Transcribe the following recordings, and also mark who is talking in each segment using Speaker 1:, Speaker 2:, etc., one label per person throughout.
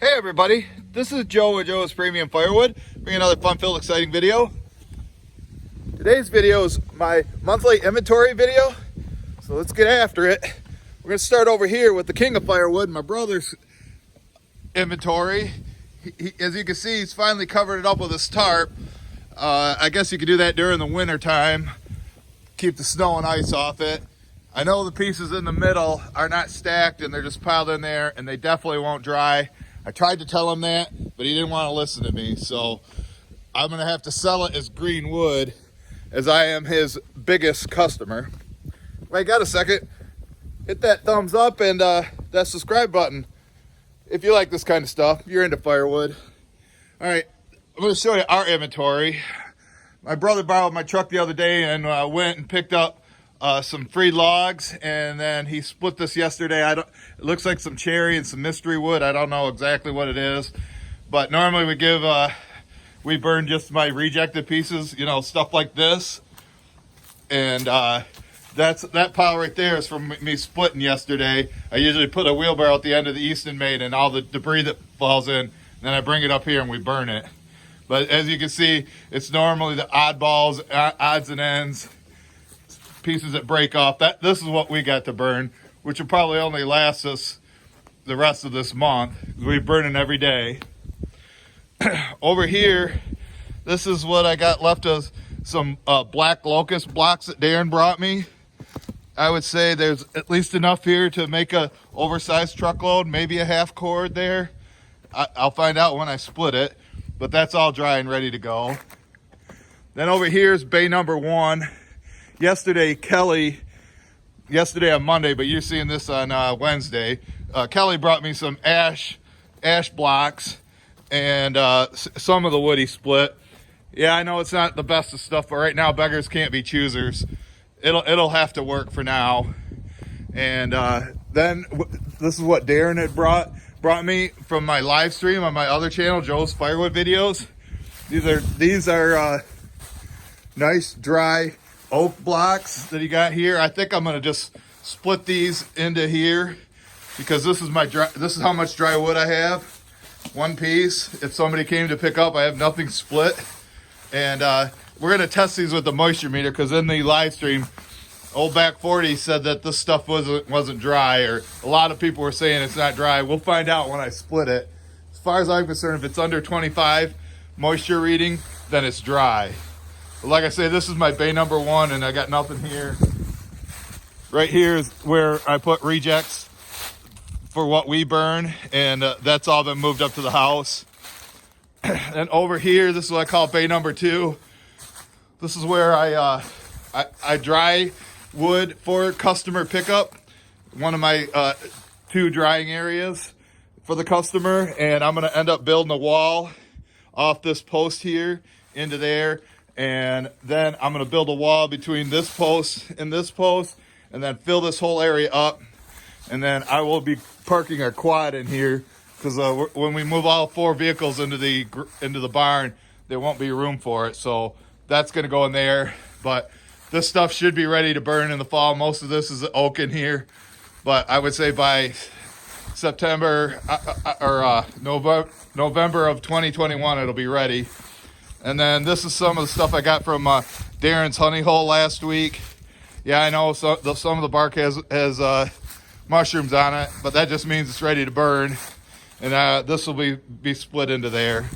Speaker 1: Hey everybody, this is Joe with Joe's Premium Firewood, bringing another fun-filled, exciting video. Today's video is my monthly inventory video, so let's get after it. We're going to start over here with the king of firewood, my brother's inventory. As you can see, he's finally covered it up with his tarp. I guess you could do that during the winter time, keep the snow and ice off it. I know the pieces in the middle are not stacked and they're just piled in there, and they definitely won't dry. I tried to tell him that, but he didn't want to listen to me. So I'm going to have to sell it as green wood, as I am his biggest customer. Wait, got a second? Hit that thumbs up and that subscribe button if you like this kind of stuff, if you're into firewood. All right, I'm going to show you our inventory. My brother borrowed my truck the other day and went and picked up some free logs, and then he split this yesterday. It looks like some cherry and some mystery wood. I don't know exactly what it is, but normally we burn just my rejected pieces, you know, stuff like this. And that pile right there is from me splitting yesterday. I usually put a wheelbarrow at the end of the eastern main and all the debris that falls in, and then I bring it up here and we burn it. But as you can see, it's normally the oddballs, odds and ends, pieces that break off. This is what we got to burn, which will probably only last us the rest of this month. We're burning every day. Over here, this is what I got left of some black locust blocks that Darren brought me. I would say there's at least enough here to make a oversized truckload, maybe a half cord there. I'll find out when I split it, but that's all dry and ready to go. Then over here is bay number 1. Yesterday on Monday, but you're seeing this on Wednesday, Kelly brought me some ash blocks and some of the wood he split. Yeah, I know it's not the best of stuff, but right now beggars can't be choosers. It'll have to work for now. And then this is what Darren had brought me from my live stream on my other channel, Joe's Firewood Videos. These are nice dry oak blocks that he got here. I think I'm gonna just split these into here because this is how much dry wood I have. One piece. If somebody came to pick up, I have nothing split. And we're gonna test these with the moisture meter, because in the live stream, old Back 40 said that this stuff wasn't dry, or a lot of people were saying it's not dry. We'll find out when I split it. As far as I'm concerned, if it's under 25 moisture reading, then it's dry. But like I say, this is my bay number 1, and I got nothing here. Right here is where I put rejects for what we burn, and that's all been moved up to the house. And over here, this is what I call bay number 2. This is where I dry wood for customer pickup. One of my 2 drying areas for the customer, and I'm going to end up building a wall off this post here into there. And then I'm going to build a wall between this post, and then fill this whole area up. And then I will be parking our quad in here, because when we move all 4 vehicles into the barn, there won't be room for it. So that's going to go in there. But this stuff should be ready to burn in the fall. Most of this is oak in here, but I would say by September or November of 2021, it'll be ready. And then this is some of the stuff I got from Darren's honey hole last week. Yeah, I know some of the bark has mushrooms on it, but that just means it's ready to burn. And this will be split into there.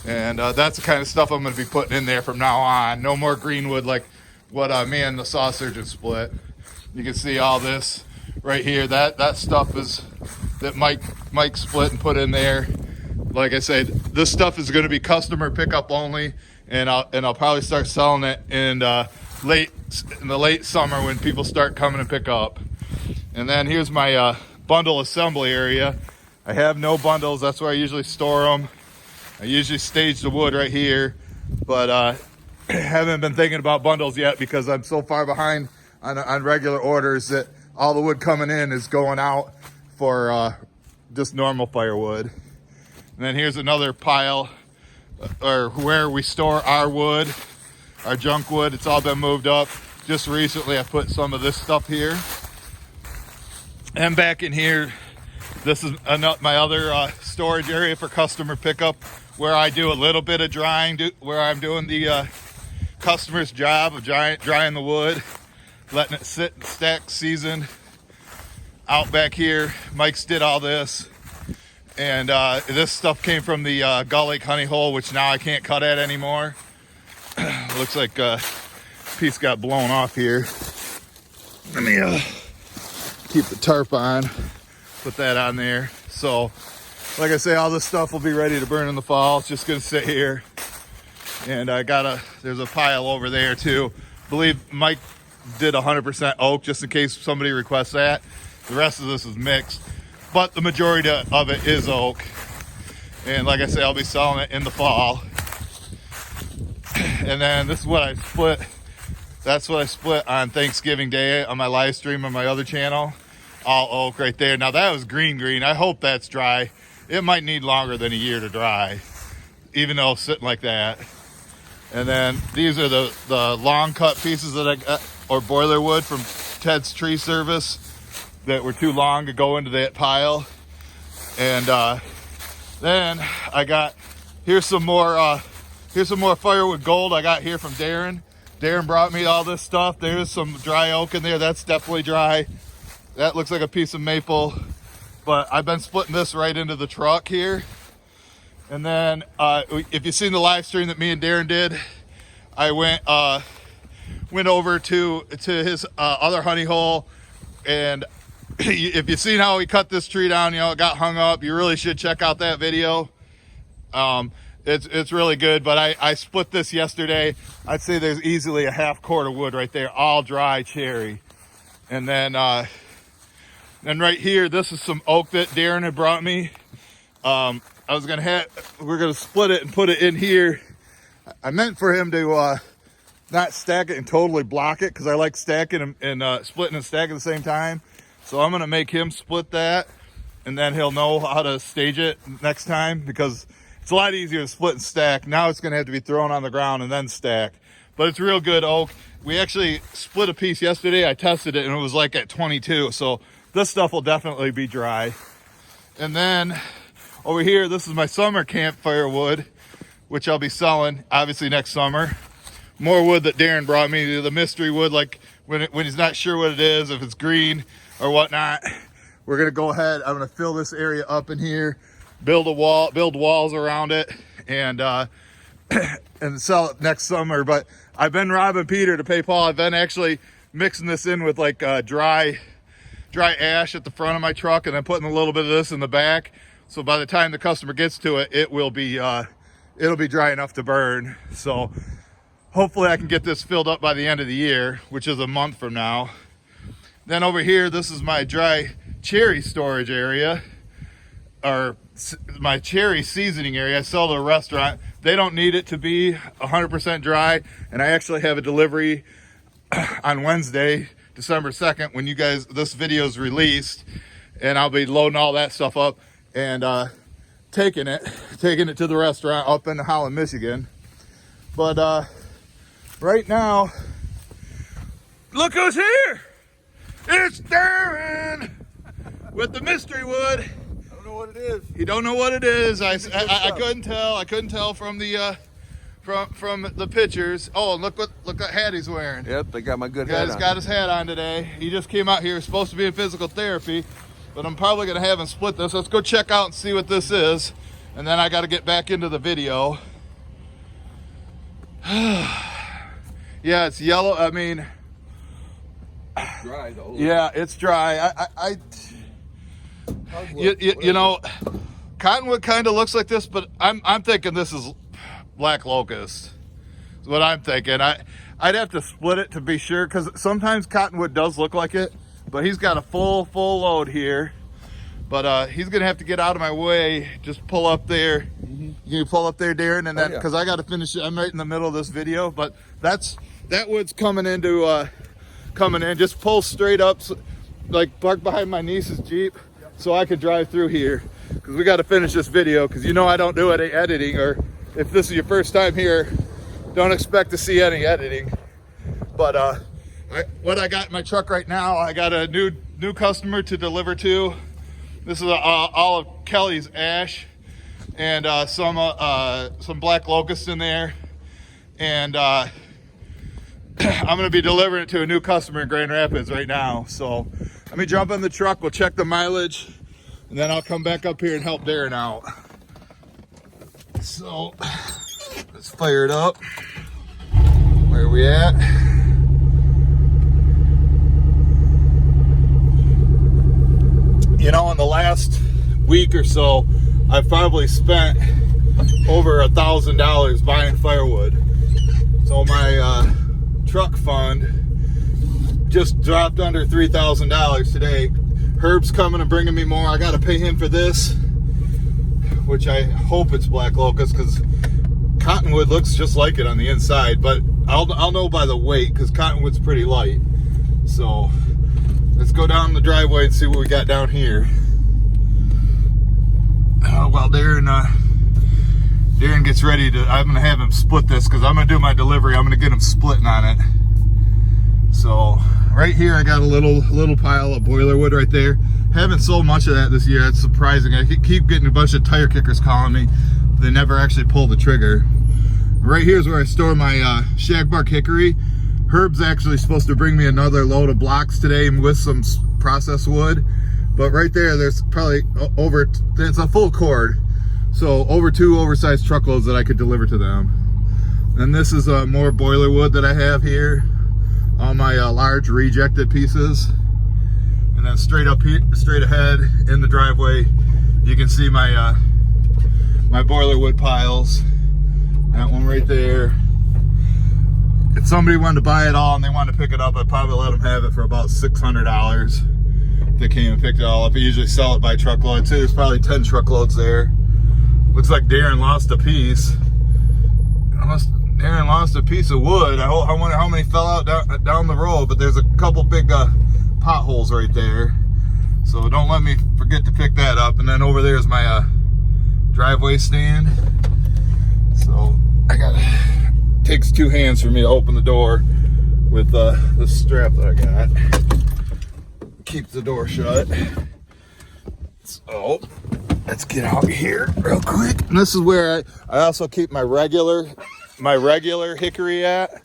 Speaker 1: And that's the kind of stuff I'm going to be putting in there from now on. No more greenwood like what me and the saw surgeon split. You can see all this right here. That stuff is that Mike split and put in there. Like I said, this stuff is going to be customer pickup only, and I'll probably start selling it in the late summer when people start coming to pick up. And then here's my bundle assembly area. I have no bundles. That's where I usually store them. I usually stage the wood right here, but haven't been thinking about bundles yet because I'm so far behind on regular orders that all the wood coming in is going out for just normal firewood. And then here's another pile, or where we store our wood, our junk wood. It's all been moved up. Just recently I put some of this stuff here. And back in here, this is my other storage area for customer pickup, where I do a little bit of drying, where I'm doing the customer's job of drying the wood, letting it sit and stack season. Out back here, Mike's did all this, and this stuff came from the Gull Lake honey hole, which now I can't cut at anymore. Looks like a piece got blown off here. Let me keep the tarp on, put that on there. So like I say, all this stuff will be ready to burn in the fall. It's just gonna sit here. And there's a pile over there too. I believe Mike did 100% oak, just in case somebody requests that. The rest of this is mixed, but the majority of it is oak. And like I say, I'll be selling it in the fall. And then this is what I split. That's what I split on Thanksgiving Day on my live stream on my other channel. All oak right there. Now that was green. I hope that's dry. It might need longer than a year to dry, even though it's sitting like that. And then these are the long cut pieces that I got, or boiler wood from Ted's Tree Service, that were too long to go into that pile. And then I got, here's some more firewood gold I got here from Darren. Darren brought me all this stuff. There's some dry oak in there. That's definitely dry. That looks like a piece of maple, but I've been splitting this right into the truck here. And then if you've seen the live stream that me and Darren did, I went over to his other honey hole, and if you've seen how he cut this tree down, you know, it got hung up, you really should check out that video. It's really good. But I split this yesterday. I'd say there's easily a half quart of wood right there, all dry cherry. And then right here, this is some oak that Darren had brought me. We're gonna split it and put it in here. I meant for him to not stack it and totally block it, because I like stacking and splitting and stacking at the same time. So I'm gonna make him split that, and then he'll know how to stage it next time, because it's a lot easier to split and stack. Now it's gonna have to be thrown on the ground and then stack. But it's real good oak. We actually split a piece yesterday. I tested it and it was like at 22. So this stuff will definitely be dry. And then over here, this is my summer camp firewood, which I'll be selling obviously next summer. More wood that Darren brought me, the mystery wood, like when he's not sure what it is, if it's green or whatnot. We're gonna go ahead, I'm gonna fill this area up in here, build walls around it, and and sell it next summer. But I've been robbing Peter to pay Paul. I've been actually mixing this in with like dry ash at the front of my truck, and then putting a little bit of this in the back. So by the time the customer gets to it, it'll be dry enough to burn. So hopefully I can get this filled up by the end of the year, which is a month from now. Then over here, this is my dry cherry storage area, or my cherry seasoning area. I sell to a restaurant. They don't need it to be 100% dry. And I actually have a delivery on Wednesday, December 2nd, when this video is released, and I'll be loading all that stuff up and taking it to the restaurant up in Holland, Michigan. But right now, look who's here! It's Darren with the mystery wood.
Speaker 2: I don't know what it is.
Speaker 1: You don't know what it is. I couldn't tell. I couldn't tell from the from the pictures. Oh, and look what hat he's wearing.
Speaker 2: Yep, they got my good hat on.
Speaker 1: He's got his hat on today. He just came out here. He's supposed to be in physical therapy, but I'm probably gonna have him split this. Let's go check out and see what this is, and then I got to get back into the video. Yeah, it's yellow. I mean,
Speaker 2: it's dry though.
Speaker 1: Yeah, it's dry. You know, cottonwood kind of looks like this, but I'm thinking this is black locust. Is what I'm thinking. I'd have to split it to be sure, because sometimes cottonwood does look like it. But he's got a full load here. But he's gonna have to get out of my way. Just pull up there. Mm-hmm. You pull up there, Darren, and then because I got to finish it. I'm right in the middle of this video, but that wood's coming in. Just pull straight up, like park behind my niece's Jeep, so I could drive through here, because we got to finish this video. Because you know I don't do any editing, or if this is your first time here, don't expect to see any editing. But what I got in my truck right now, I got a new customer to deliver to. This is all of Kelly's ash and some black locust in there. And I'm gonna be delivering it to a new customer in Grand Rapids right now. So let me jump in the truck, we'll check the mileage, and then I'll come back up here and help Darren out. So let's fire it up. Where are we at? You know, in the last week or so, I've probably spent over $1,000 buying firewood. So my truck fund just dropped under $3,000 today. Herb's coming and bringing me more. I got to pay him for this, which I hope it's black locust, because cottonwood looks just like it on the inside, but I'll know by the weight, because cottonwood's pretty light. So let's go down the driveway and see what we got down here. While Darren gets ready to, I'm gonna have him split this, because I'm gonna do my delivery. I'm gonna get him splitting on it. So right here I got a little pile of boiler wood right there. Haven't sold much of that this year. That's surprising. I keep getting a bunch of tire kickers calling me. They never actually pull the trigger. Right here is where I store my shagbark hickory. Herb's actually supposed to bring me another load of blocks today with some processed wood. But right there, there's probably it's a full cord. So over 2 oversized truckloads that I could deliver to them. And this is more boiler wood that I have here. All my large rejected pieces. And then straight up here, straight ahead in the driveway, you can see my my boiler wood piles. That one right there. If somebody wanted to buy it all and they wanted to pick it up, I'd probably let them have it for about $600. If they came and picked it all up. I usually sell it by truckload. I'd say there's probably 10 truckloads there. Looks like Darren lost a piece. Unless Darren lost a piece of wood. I wonder how many fell out down the road, but there's a couple big potholes right there. So don't let me forget to pick that up. And then over there is my driveway stand. So I gotta, takes 2 hands for me to open the door with this strap that I got. Keep the door shut. So let's get out here real quick. And this is where I also keep my regular hickory at.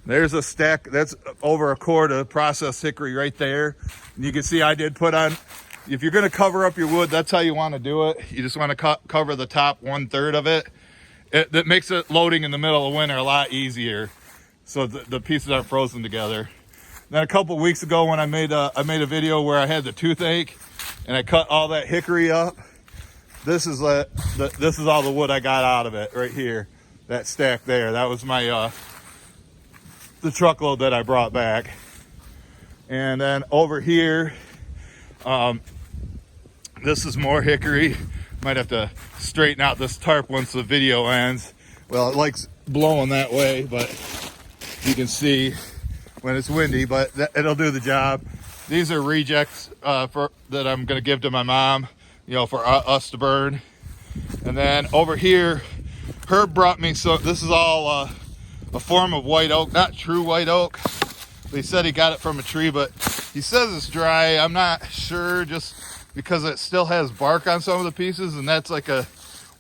Speaker 1: There's a stack that's over a cord of processed hickory right there. And you can see I did put on, if you're going to cover up your wood, that's how you want to do it. You just want to cover the top 1/3 of it. That makes it loading in the middle of winter a lot easier, so the pieces aren't frozen together. Then a couple weeks ago, when I made a video where I had the toothache and I cut all that hickory up, this is this is all the wood I got out of it right here. That stack there, that was my the truckload that I brought back. And then over here, this is more hickory. Might have to straighten out this tarp once the video ends. Well, it likes blowing that way, but you can see when it's windy, but it'll do the job. These are rejects that I'm gonna give to my mom, you know, for us to burn. And then over here, Herb brought me, so this is all a form of white oak, not true white oak. He said he got it from a tree, but he says it's dry. I'm not sure, just because it still has bark on some of the pieces, and that's like a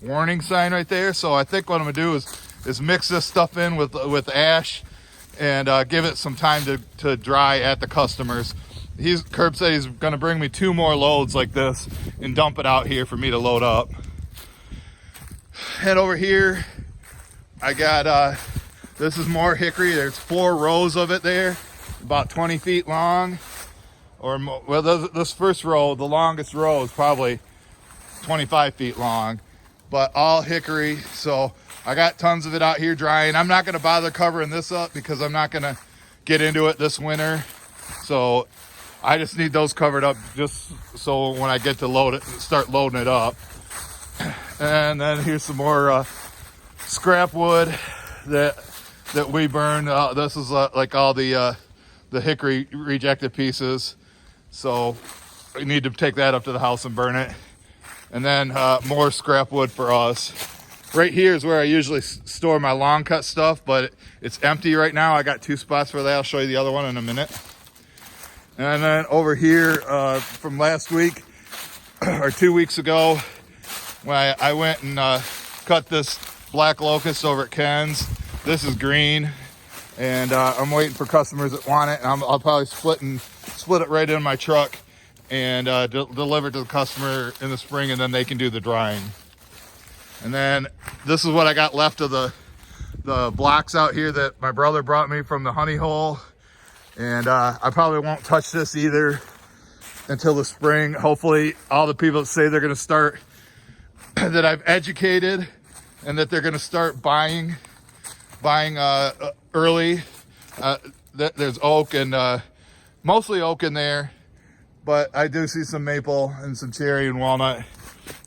Speaker 1: warning sign right there. So I think what I'm gonna do is mix this stuff in with ash and give it some time to dry at the customers. Herb said he's gonna bring me 2 more loads like this and dump it out here for me to load up. And over here, I got, this is more hickory. There's 4 rows of it there, about 20 feet long. Or more. Well, this first row, the longest row, is probably 25 feet long, but all hickory. So I got tons of it out here drying. I'm not gonna bother covering this up because I'm not gonna get into it this winter. So I just need those covered up just so when I get to start loading it up. And then here's some more scrap wood that we burn. This is like all the hickory rejected pieces. So we need to take that up to the house and burn it. And then more scrap wood for us. Right here is where I usually store my long cut stuff, but it's empty right now. I got 2 spots for that. I'll show you the other one in a minute. And then over here from last week or 2 weeks ago, when I went and cut this black locust over at Ken's. This is green, and I'm waiting for customers that want it. And I'll probably split it right in my truck and deliver it to the customer in the spring, and then they can do the drying. And then this is what I got left of the blocks out here that my brother brought me from the honey hole. And I probably won't touch this either until the spring. Hopefully all the people that say they're gonna start, that I've educated, and that they're gonna start buying early. There's oak and mostly oak in there, but I do see some maple and some cherry and walnut.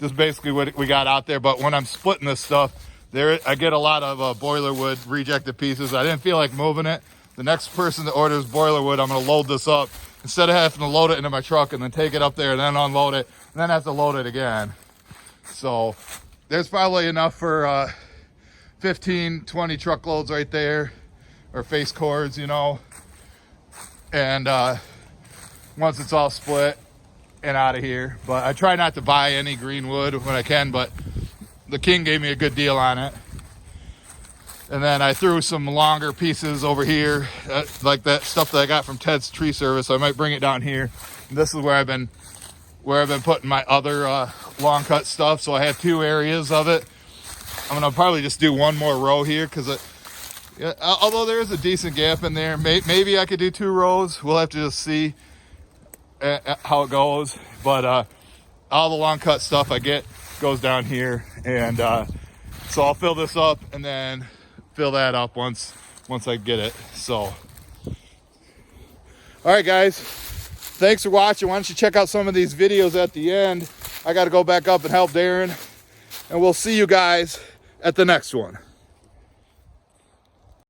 Speaker 1: Just basically what we got out there. But when I'm splitting this stuff, I get a lot of boiler wood rejected pieces. I didn't feel like moving it. The next person that orders boiler wood, I'm gonna load this up instead of having to load it into my truck and then take it up there and then unload it and then have to load it again. So there's probably enough for 15, 20 truckloads right there, or face cords, you know. And once it's all split and out of here. But I try not to buy any green wood when I can, but the King gave me a good deal on it. And then I threw some longer pieces over here, like that stuff that I got from Ted's Tree Service. I might bring it down here. And this is where I've been putting my other long cut stuff. So I have 2 areas of it. I'm gonna probably just do one more row here because although there is a decent gap in there, maybe I could do 2 rows. We'll have to just see how it goes. But all the long cut stuff I get goes down here, and so I'll fill this up and then fill that up once I get it. So, all right, guys. Thanks for watching. Why don't you check out some of these videos at the end? I got to go back up and help Darren, and we'll see you guys at the next one.